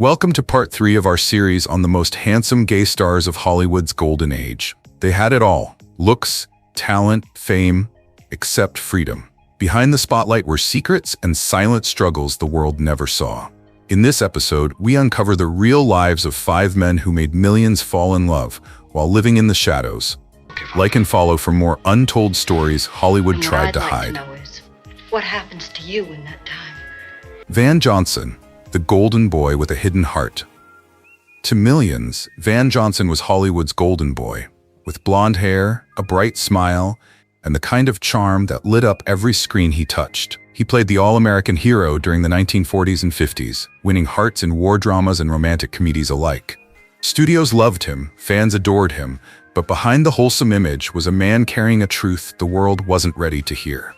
Welcome to part 3 of our series on the most handsome gay stars of Hollywood's golden age. They had it all: looks, talent, fame, except freedom. Behind the spotlight were secrets and silent struggles the world never saw. In this episode, we uncover the real lives of 5 men who made millions fall in love while living in the shadows. Like and follow for more untold stories Hollywood tried to hide. What I'd like to know is, what happens to you in that time? Van Johnson, the golden boy with a hidden heart. To millions, Van Johnson was Hollywood's golden boy, with blonde hair, a bright smile, and the kind of charm that lit up every screen he touched. He played the all-American hero during the 1940s and 50s, winning hearts in war dramas and romantic comedies alike. Studios loved him, fans adored him, but behind the wholesome image was a man carrying a truth the world wasn't ready to hear.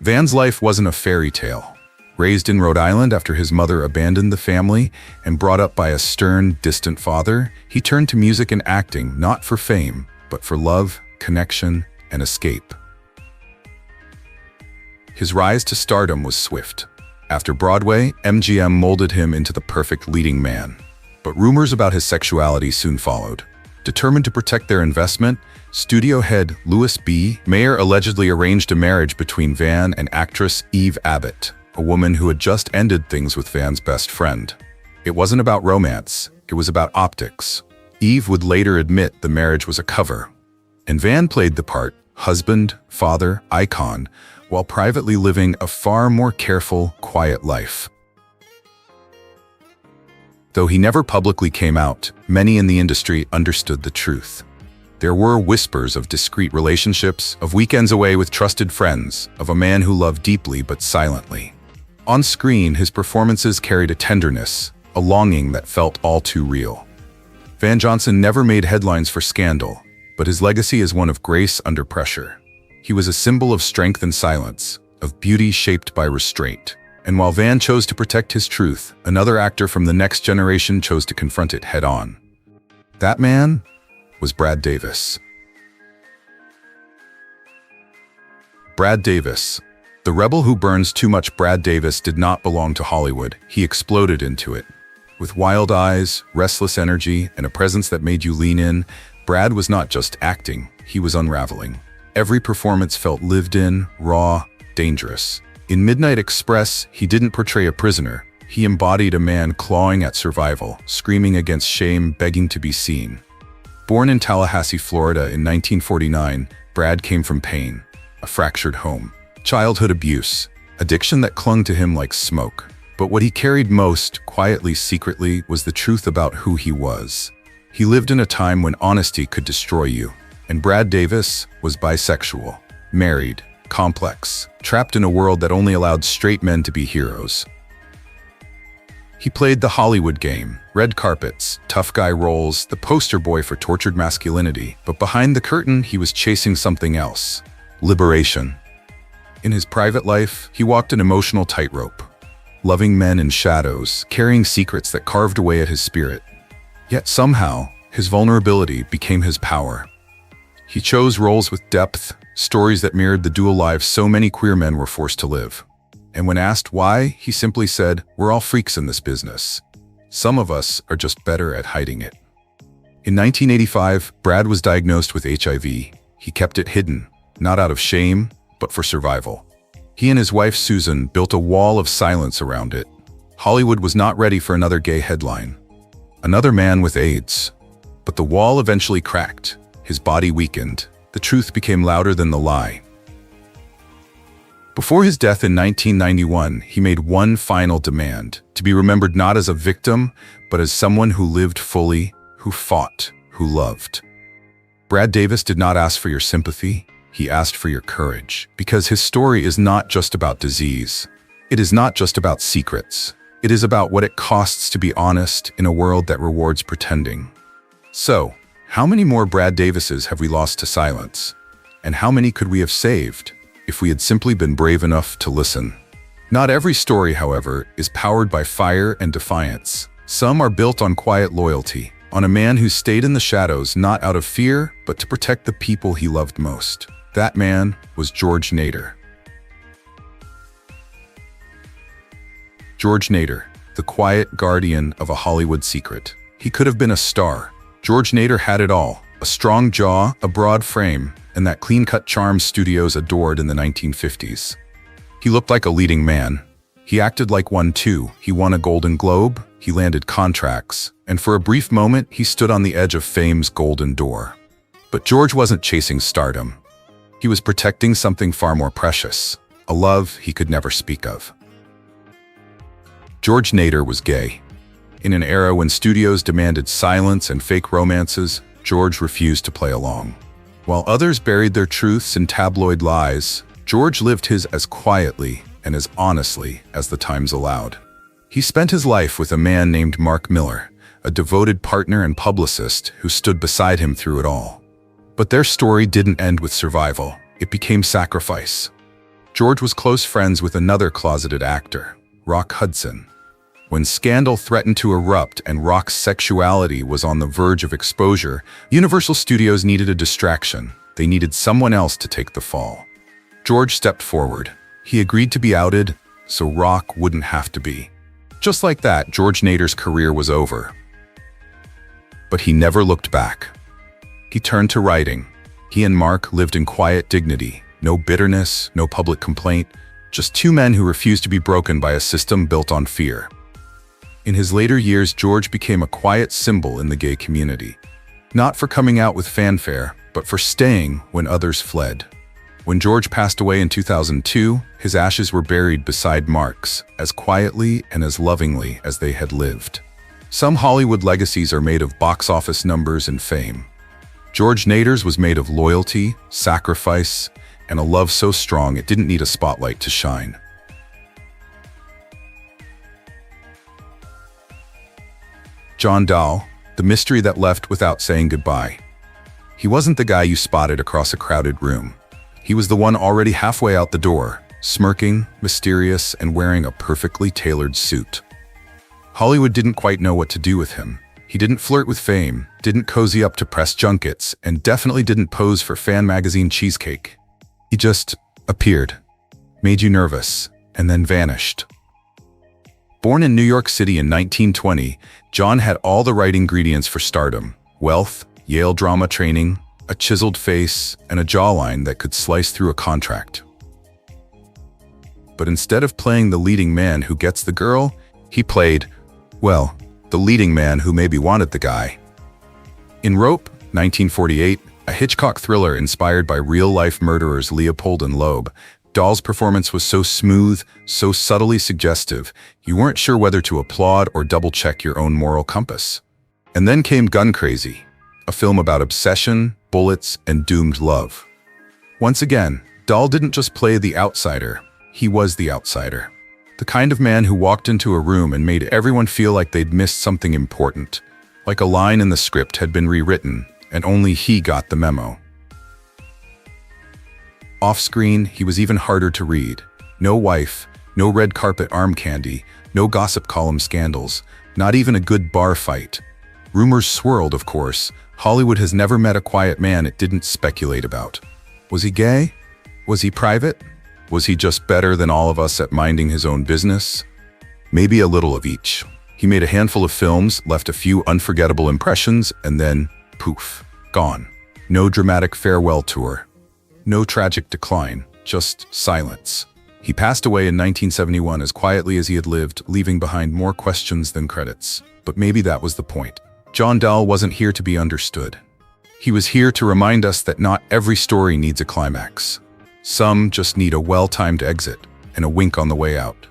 Van's life wasn't a fairy tale. Raised in Rhode Island after his mother abandoned the family and brought up by a stern, distant father, he turned to music and acting not for fame, but for love, connection, and escape. His rise to stardom was swift. After Broadway, MGM molded him into the perfect leading man. But rumors about his sexuality soon followed. Determined to protect their investment, studio head Louis B. Mayer allegedly arranged a marriage between Van and actress Eve Abbott, a woman who had just ended things with Van's best friend. It wasn't about romance, it was about optics. Eve would later admit the marriage was a cover, and Van played the part, husband, father, icon, while privately living a far more careful, quiet life. Though he never publicly came out, many in the industry understood the truth. There were whispers of discreet relationships, of weekends away with trusted friends, of a man who loved deeply but silently. On screen, his performances carried a tenderness, a longing that felt all too real. Van Johnson never made headlines for scandal, but his legacy is one of grace under pressure. He was a symbol of strength and silence, of beauty shaped by restraint. And while Van chose to protect his truth, another actor from the next generation chose to confront it head-on. That man was Brad Davis. Brad Davis. The rebel who burns too much. Brad Davis did not belong to Hollywood. He exploded into it. With wild eyes, restless energy, and a presence that made you lean in, Brad was not just acting, he was unraveling. Every performance felt lived in, raw, dangerous. In Midnight Express, he didn't portray a prisoner. He embodied a man clawing at survival, screaming against shame, begging to be seen. Born in Tallahassee, Florida in 1949, Brad came from pain, a fractured home, childhood abuse, addiction that clung to him like smoke. But what he carried most, quietly, secretly, was the truth about who he was. He lived in a time when honesty could destroy you. And Brad Davis was bisexual, married, complex, trapped in a world that only allowed straight men to be heroes. He played the Hollywood game, red carpets, tough guy roles, the poster boy for tortured masculinity. But behind the curtain, he was chasing something else: liberation. In his private life, he walked an emotional tightrope, loving men in shadows, carrying secrets that carved away at his spirit. Yet somehow, his vulnerability became his power. He chose roles with depth, stories that mirrored the dual lives so many queer men were forced to live. And when asked why, he simply said, "We're all freaks in this business. Some of us are just better at hiding it." In 1985, Brad was diagnosed with HIV. He kept it hidden, not out of shame, but for survival. He and his wife Susan built a wall of silence around it. Hollywood was not ready for another gay headline. Another man with AIDS. But the wall eventually cracked. His body weakened. The truth became louder than the lie. Before his death in 1991, he made one final demand: to be remembered not as a victim, but as someone who lived fully, who fought, who loved. Brad Davis did not ask for your sympathy, he asked for your courage. Because his story is not just about disease. It is not just about secrets. It is about what it costs to be honest in a world that rewards pretending. So, how many more Brad Davises have we lost to silence? And how many could we have saved if we had simply been brave enough to listen? Not every story, however, is powered by fire and defiance. Some are built on quiet loyalty, on a man who stayed in the shadows not out of fear, but to protect the people he loved most. That man was George Nader. George Nader, the quiet guardian of a Hollywood secret. He could have been a star. George Nader had it all: a strong jaw, a broad frame, and that clean-cut charm studios adored in the 1950s. He looked like a leading man. He acted like one too. He won a Golden Globe, he landed contracts, and for a brief moment, he stood on the edge of fame's golden door. But George wasn't chasing stardom. He was protecting something far more precious, a love he could never speak of. George Nader was gay. In an era when studios demanded silence and fake romances, George refused to play along. While others buried their truths in tabloid lies, George lived his as quietly and as honestly as the times allowed. He spent his life with a man named Mark Miller, a devoted partner and publicist who stood beside him through it all. But their story didn't end with survival. It became sacrifice. George was close friends with another closeted actor, Rock Hudson. When scandal threatened to erupt and Rock's sexuality was on the verge of exposure, Universal Studios needed a distraction. They needed someone else to take the fall. George stepped forward. He agreed to be outed, so Rock wouldn't have to be. Just like that, George Nader's career was over. But he never looked back. He turned to writing. He and Mark lived in quiet dignity. No bitterness, no public complaint, just two men who refused to be broken by a system built on fear. In his later years, George became a quiet symbol in the gay community. Not for coming out with fanfare, but for staying when others fled. When George passed away in 2002, his ashes were buried beside Mark's, as quietly and as lovingly as they had lived. Some Hollywood legacies are made of box office numbers and fame. George Nader's was made of loyalty, sacrifice, and a love so strong it didn't need a spotlight to shine. John Dall, the mystery that left without saying goodbye. He wasn't the guy you spotted across a crowded room. He was the one already halfway out the door, smirking, mysterious, and wearing a perfectly tailored suit. Hollywood didn't quite know what to do with him. He didn't flirt with fame, didn't cozy up to press junkets, and definitely didn't pose for fan magazine cheesecake. He just appeared, made you nervous, and then vanished. Born in New York City in 1920, John had all the right ingredients for stardom: wealth, Yale drama training, a chiseled face, and a jawline that could slice through a contract. But instead of playing the leading man who gets the girl, he played, well, the leading man who maybe wanted the guy. In Rope, 1948, a Hitchcock thriller inspired by real-life murderers Leopold and Loeb, Dall's performance was so smooth, so subtly suggestive, you weren't sure whether to applaud or double-check your own moral compass. And then came Gun Crazy, a film about obsession, bullets, and doomed love. Once again, Dall didn't just play the outsider, he was the outsider. The kind of man who walked into a room and made everyone feel like they'd missed something important, like a line in the script had been rewritten, and only he got the memo. Off-screen, he was even harder to read. No wife, no red carpet arm candy, no gossip column scandals, not even a good bar fight. Rumors swirled, of course. Hollywood has never met a quiet man it didn't speculate about. Was he gay? Was he private? Was he just better than all of us at minding his own business? Maybe a little of each. He made a handful of films, left a few unforgettable impressions, and then, poof, gone. No dramatic farewell tour. No tragic decline, just silence. He passed away in 1971 as quietly as he had lived, leaving behind more questions than credits. But maybe that was the point. John Dall wasn't here to be understood. He was here to remind us that not every story needs a climax. Some just need a well-timed exit and a wink on the way out.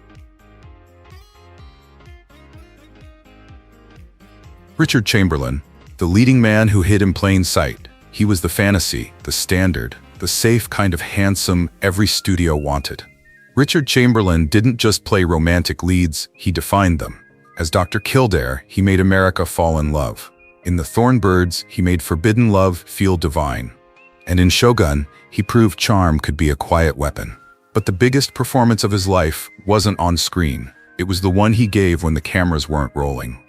Richard Chamberlain, the leading man who hid in plain sight. He was the fantasy, the standard, the safe kind of handsome every studio wanted. Richard Chamberlain didn't just play romantic leads, he defined them. As Dr. Kildare, he made America fall in love. In The Thornbirds, he made forbidden love feel divine. And in Shogun, he proved charm could be a quiet weapon. But the biggest performance of his life wasn't on screen. It was the one he gave when the cameras weren't rolling.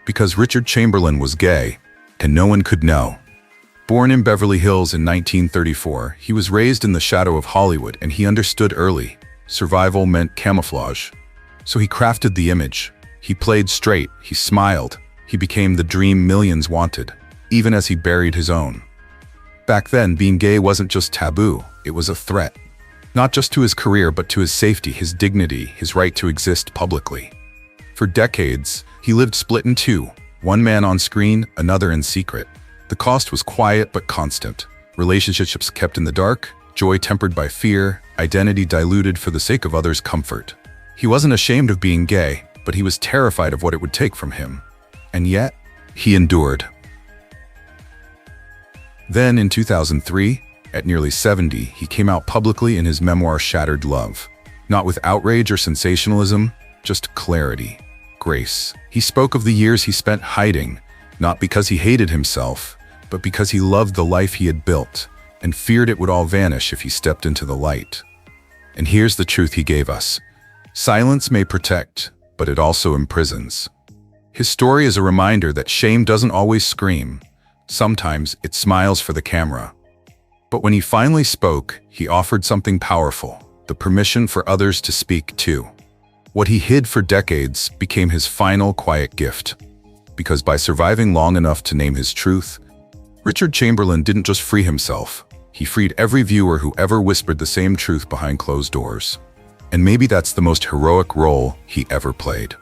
Because Richard Chamberlain was gay, and no one could know. Born in Beverly Hills in 1934, he was raised in the shadow of Hollywood, and he understood early. Survival meant camouflage. So he crafted the image. He played straight, he smiled, he became the dream millions wanted, even as he buried his own. Back then, being gay wasn't just taboo, it was a threat. Not just to his career, but to his safety, his dignity, his right to exist publicly. For decades, he lived split in two, one man on screen, another in secret. The cost was quiet but constant. Relationships kept in the dark, joy tempered by fear, identity diluted for the sake of others' comfort. He wasn't ashamed of being gay, but he was terrified of what it would take from him. And yet, he endured. Then, in 2003, at nearly 70, he came out publicly in his memoir Shattered Love. Not with outrage or sensationalism, just clarity, grace. He spoke of the years he spent hiding, not because he hated himself, but because he loved the life he had built and feared it would all vanish if he stepped into the light. And here's the truth he gave us. Silence may protect, but it also imprisons. His story is a reminder that shame doesn't always scream. Sometimes it smiles for the camera. But when he finally spoke, he offered something powerful, the permission for others to speak too. What he hid for decades became his final quiet gift. Because by surviving long enough to name his truth, Richard Chamberlain didn't just free himself, he freed every viewer who ever whispered the same truth behind closed doors. And maybe that's the most heroic role he ever played.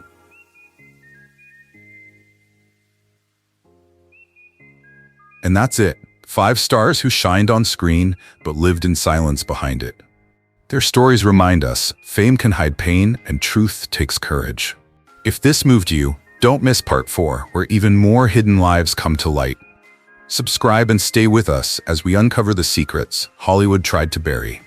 And that's it. 5 stars who shined on screen, but lived in silence behind it. Their stories remind us, fame can hide pain and truth takes courage. If this moved you, don't miss part 4, where even more hidden lives come to light. Subscribe and stay with us as we uncover the secrets Hollywood tried to bury.